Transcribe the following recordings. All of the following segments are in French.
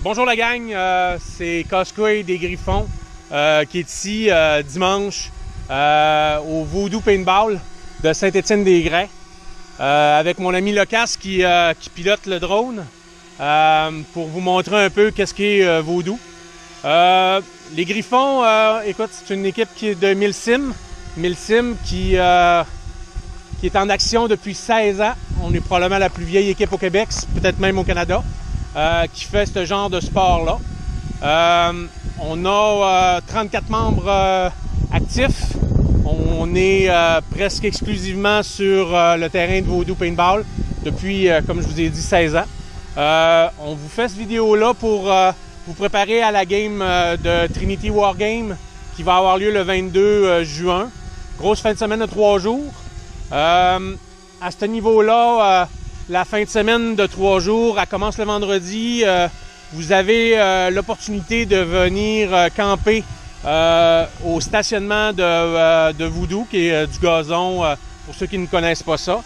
Bonjour la gang, c'est Cosquay des Griffons qui est ici dimanche au Voodoo Paintball de Saint-Étienne-des-Grès avec mon ami Locas qui pilote le drone pour vous montrer un peu qu'est-ce qu'est Voodoo. Les Griffons, écoute, c'est une équipe qui est de Milsim qui est en action depuis 16 ans. On est probablement la plus vieille équipe au Québec, peut-être même au Canada, qui fait ce genre de sport-là. On a 34 membres actifs. On est presque exclusivement sur le terrain de Voodoo Paintball depuis, comme je vous ai dit, 16 ans. On vous fait cette vidéo-là pour vous préparer à la game de Trinity Wargame qui va avoir lieu le 22 juin. Grosse fin de semaine de 3 jours. À ce niveau-là, la fin de semaine de 3 jours, elle commence le vendredi. Vous avez l'opportunité de venir camper au stationnement de Voodoo, qui est du gazon, pour ceux qui ne connaissent pas ça.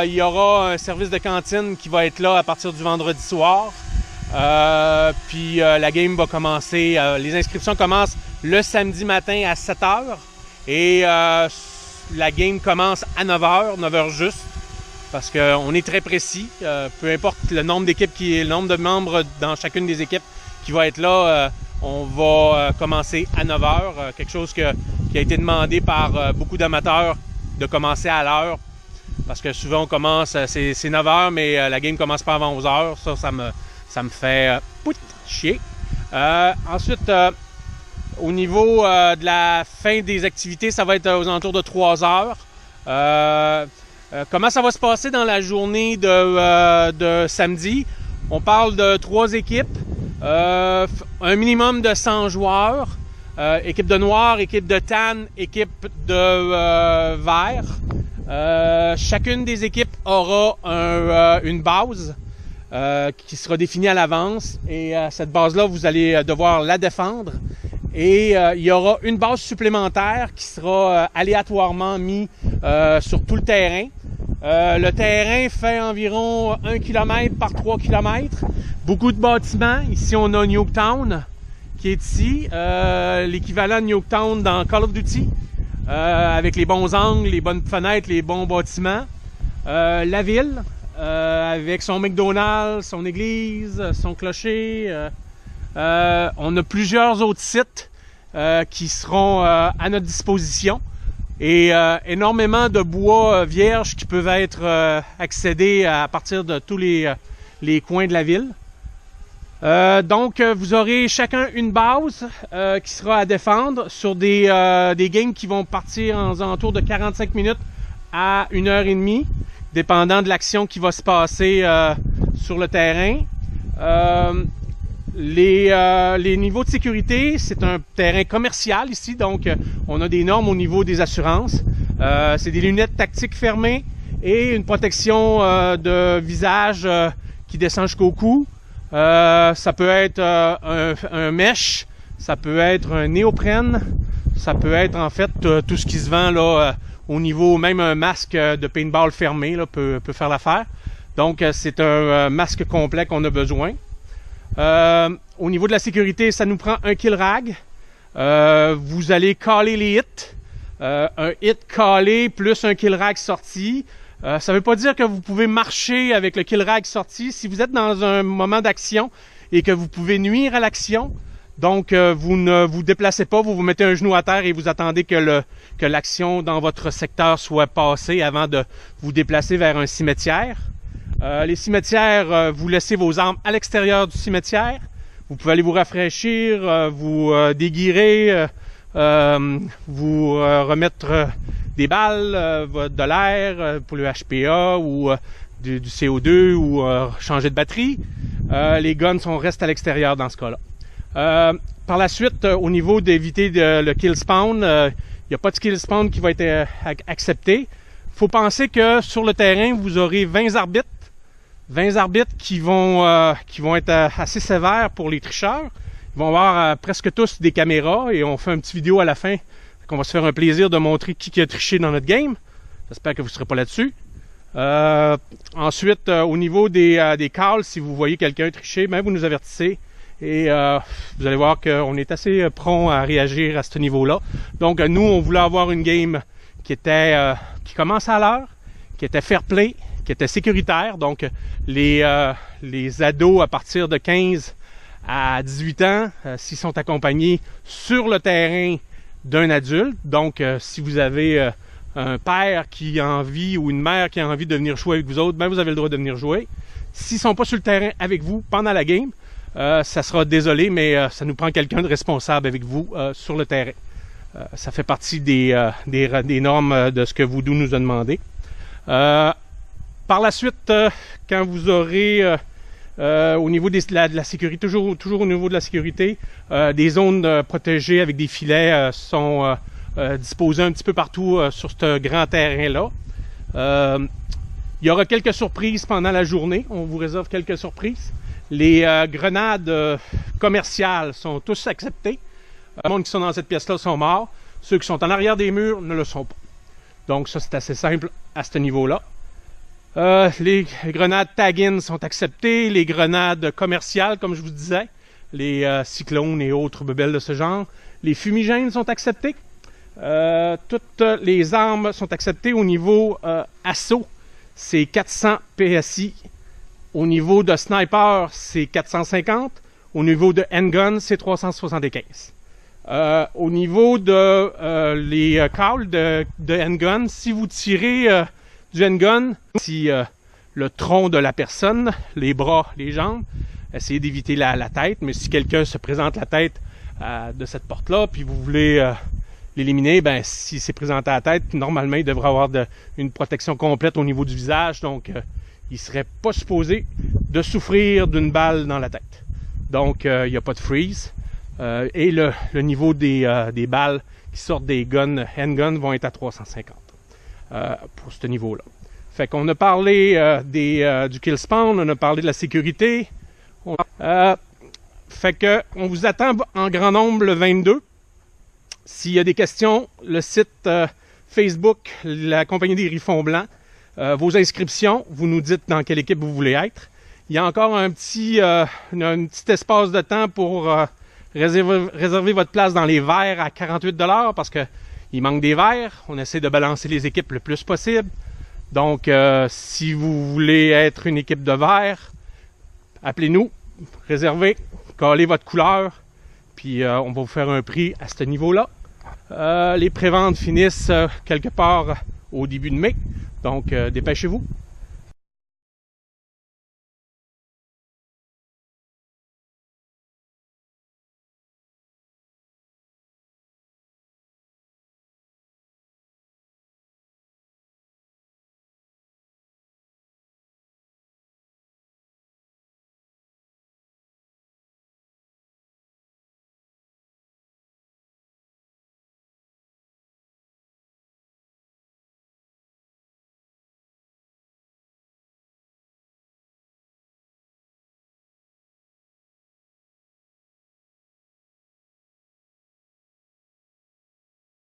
Il y aura un service de cantine qui va être là à partir du vendredi soir. Puis la game va commencer. Les inscriptions commencent le samedi matin à 7 h. Et la game commence à 9 h, 9 h juste, parce qu'on est très précis. Peu importe le nombre d'équipes, le nombre de membres dans chacune des équipes qui va être là, on va commencer à 9 h. Quelque chose qui a été demandé par beaucoup d'amateurs de commencer à l'heure, parce que souvent on commence, c'est 9 h, mais la game commence pas avant 11 h. Ça me fait chier. Ensuite, au niveau de la fin des activités, ça va être aux alentours de 3 h. Comment ça va se passer dans la journée de samedi? On parle de 3 équipes, un minimum de 100 joueurs, équipe de noir, équipe de tan, équipe de vert. Chacune des équipes aura une base qui sera définie à l'avance, et cette base-là, vous allez devoir la défendre. Et il y aura une base supplémentaire qui sera aléatoirement mise sur tout le terrain. Le terrain fait environ 1 km par 3 km. Beaucoup de bâtiments. Ici, on a Nuketown qui est ici. L'équivalent de Nuketown dans Call of Duty. Avec les bons angles, les bonnes fenêtres, les bons bâtiments. La ville, avec son McDonald's, son église, son clocher. On a plusieurs autres sites qui seront à notre disposition, et énormément de bois vierges qui peuvent être accédés à partir de tous les coins de la ville. Donc, vous aurez chacun une base qui sera à défendre sur des games qui vont partir en alentours de 45 minutes à 1h30, dépendant de l'action qui va se passer sur le terrain. Les niveaux de sécurité, c'est un terrain commercial ici, donc on a des normes au niveau des assurances. C'est des lunettes tactiques fermées et une protection de visage qui descend jusqu'au cou. Ça peut être un mesh, ça peut être un néoprène, ça peut être en fait tout ce qui se vend là au niveau, même un masque de paintball fermé là, peut faire l'affaire. Donc c'est un masque complet qu'on a besoin. Au niveau de la sécurité, ça nous prend un kill rag. Vous allez caller les hits. Un hit callé plus un kill rag sorti. Ça ne veut pas dire que vous pouvez marcher avec le kill rag sorti. Si vous êtes dans un moment d'action et que vous pouvez nuire à l'action, donc vous ne vous déplacez pas, vous vous mettez un genou à terre et vous attendez que l'action dans votre secteur soit passée avant de vous déplacer vers un cimetière. Les cimetières, vous laissez vos armes à l'extérieur du cimetière. Vous pouvez aller vous rafraîchir, vous déguirer, vous remettre des balles, de l'air pour le HPA ou du CO2 ou changer de batterie. Les guns restent à l'extérieur dans ce cas-là. Par la suite, au niveau d'éviter le kill spawn, il n'y a pas de kill spawn qui va être accepté. Il faut penser que sur le terrain, vous aurez 20 arbitres. 20 arbitres qui vont être assez sévères pour les tricheurs. Ils vont avoir presque tous des caméras, et on fait une petite vidéo à la fin qu'on va se faire un plaisir de montrer qui a triché dans notre game. J'espère que vous ne serez pas là-dessus. Ensuite, au niveau des calls, si vous voyez quelqu'un tricher, ben vous nous avertissez. Et vous allez voir qu'on est assez prompt à réagir à ce niveau-là. Donc, nous, on voulait avoir une game qui commence à l'heure, qui était fair play, qui était sécuritaire. Donc, les ados à partir de 15 à 18 ans, s'ils sont accompagnés sur le terrain d'un adulte. Donc, si vous avez un père qui a envie ou une mère qui a envie de venir jouer avec vous autres, ben vous avez le droit de venir jouer. S'ils ne sont pas sur le terrain avec vous pendant la game, ça sera désolé, mais ça nous prend quelqu'un de responsable avec vous sur le terrain. Ça fait partie des normes de ce que Voodoo nous a demandé. Par la suite, quand vous aurez au niveau de la sécurité, toujours au niveau de la sécurité, des zones protégées avec des filets sont disposées un petit peu partout sur ce grand terrain-là. Il y aura quelques surprises pendant la journée. On vous réserve quelques surprises. Les grenades commerciales sont tous acceptées. Les gens qui sont dans cette pièce-là sont morts. Ceux qui sont en arrière des murs ne le sont pas. Donc ça, c'est assez simple à ce niveau-là. Les grenades tag-in sont acceptées. Les grenades commerciales, comme je vous disais, les cyclones et autres bebelles de ce genre. Les fumigènes sont acceptés. Toutes les armes sont acceptées au niveau assaut. C'est 400 PSI. Au niveau de sniper, c'est 450. Au niveau de handgun, c'est 375. Au niveau de les calls de handgun, si vous tirez du handgun, si le tronc de la personne, les bras, les jambes, essayez d'éviter la tête. Mais si quelqu'un se présente la tête de cette porte-là, puis vous voulez l'éliminer, ben si c'est présenté à la tête, normalement, il devrait avoir une protection complète au niveau du visage. Donc, il ne serait pas supposé de souffrir d'une balle dans la tête. Donc, il n'y a pas de freeze. Et le niveau des balles qui sortent des guns, handguns, vont être à 350 pour ce niveau-là. Fait qu'on a parlé du kill spawn, on a parlé de la sécurité. Fait que on vous attend en grand nombre le 22. S'il y a des questions, le site Facebook, la compagnie des Griffons Blancs, vos inscriptions, vous nous dites dans quelle équipe vous voulez être. Il y a encore un petit espace de temps pour réserver votre place dans les verts à 48 $ parce qu'il manque des verts. On essaie de balancer les équipes le plus possible. Donc, si vous voulez être une équipe de verts, appelez-nous, réservez, collez votre couleur, puis on va vous faire un prix à ce niveau-là. Les préventes finissent quelque part au début de mai, donc dépêchez-vous.